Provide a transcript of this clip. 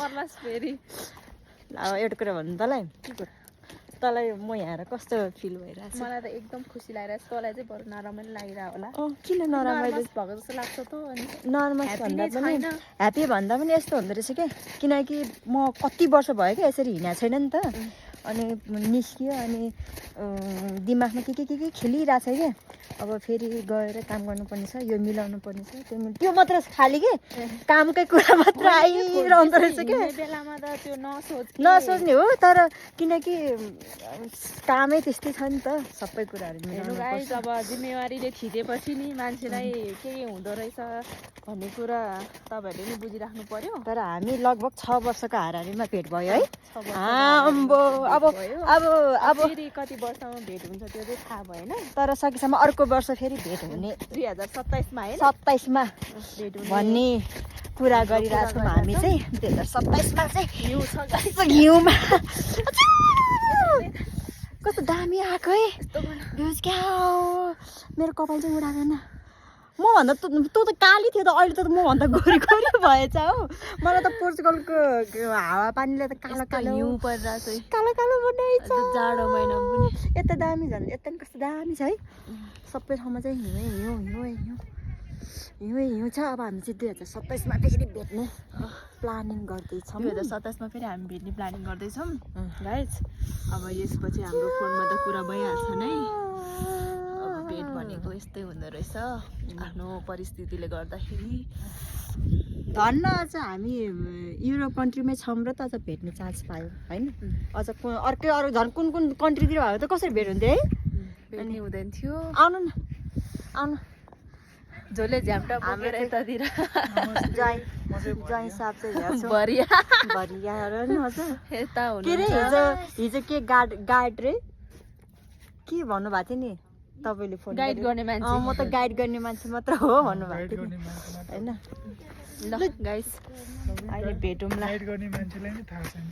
मर्लास फेरि अब एउटा कुरा भन्नु तँलाई म यहाँ आएर कस्तो फिल भइरहेछ मलाई त एकदम खुसी लागिरहेछ तँलाई चाहिँ बरु नरमाइलो लागिरह होला किन नरमाइलो भएको जस्तो लाग्छ त अनि नर्मस Happy भन्दा नै पनि छैन। ह्याप्पी भन्दा पनि यस्तो हुँदो रहेछ क्या किनकि म कति वर्ष भयो क्या यसरी हिँडेको छैन नि त अनि निस्कियो अनि दिमागमा के खेलिरहेछ क्या अब फेरि गएर काम गर्नुपर्ने छ यो मिलाउनु पर्ने छ त्यो मात्र खाली के कामकै कुरा मात्र आइरहँदो रहेछ क्या हिँड्ने बेलामा त त्यो नसोच्ने हो तर किनकि कामै त्यस्तै छ नि त सबै कुराहरू हेर्नु मिलाउनु गाइस पर्छ। अब जिम्मेवारीले थिचेपछि नि मान्छेलाई के हुँदो रहेछ भन्ने कुरा तपाईँहरूले नि बुझिराख्नु पर्यो तर हामी लगभग 6 वर्षको हाराहारीमा भेट भयो है छ वर्षको आम्बो अब भयो। अब फेरि कति वर्षमा भेट हुन्छ त्यो चाहिँ थाहा भएन तर सकेसम्म अर्को वर्ष फेरि भेट हुने 2027 मा हैन 27 मा भेट हुने भन्ने कुरा गरिरहेछौँ हामी चाहिँ 2027 मा चाहिँ हिउँ छ गाइस कस्तो घिउमा कस्तो दामी आएको है भ्युज क्या हो मेरो कपाल चाहिँ उडाएन म भन्दा तँ त काली थियो त अहिले त म भन्दा गोरी भएछ हो मलाई त पोर्चुगलको हावा पानीले त कालो कालो हिउँ परिरहेछ है कालो कालो बनाइछ जाडो महिनामा पनि यता दामी झन् यता नि कस्तो दामी छ है सबै ठाउँमा चाहिँ हिउँ छ अब हामी चाहिँ 2027 मा फेरि भेट्ने प्लानिङ गर्दैछौँ 2027 मा फेरि हामी भेट्ने प्लानिङ गर्दैछौँ गाइस अब यसपछि हाम्रो फोनमा त कुरा भइहाल्छ नै अब भेट भनेको यस्तै हुँदो रहेछ आफ्नो परिस्थितिले गर्दाखेरि धन्न अझ हामी युरोप कन्ट्रीमै छौँ र त अझ भेट्ने चान्स पायौँ होइन अझ अर्कै अरू झन् कुन कन्ट्रीतिर भयो त कसरी भेट हुन्थ्यो है भेट्ने हुँदैन थियो आउनु जसले झ्याम्टा बोकेर यतातिर जय साहब चाहिँ हेर्छौँ भरिया भरियाहरू नि अझ यता के रे हुनुहुन्छ हिजो के गाइड रे के भन्नुभएको थियो नि तपाईँले फोन गाइड गर्ने मान्छे म त गाइड गर्ने मान्छे मात्र हो भन्नुभएको थियो नि होइन ल गाइस अहिले भेटौँला गाइड गर्ने मान्छेलाई नि थाहा छैन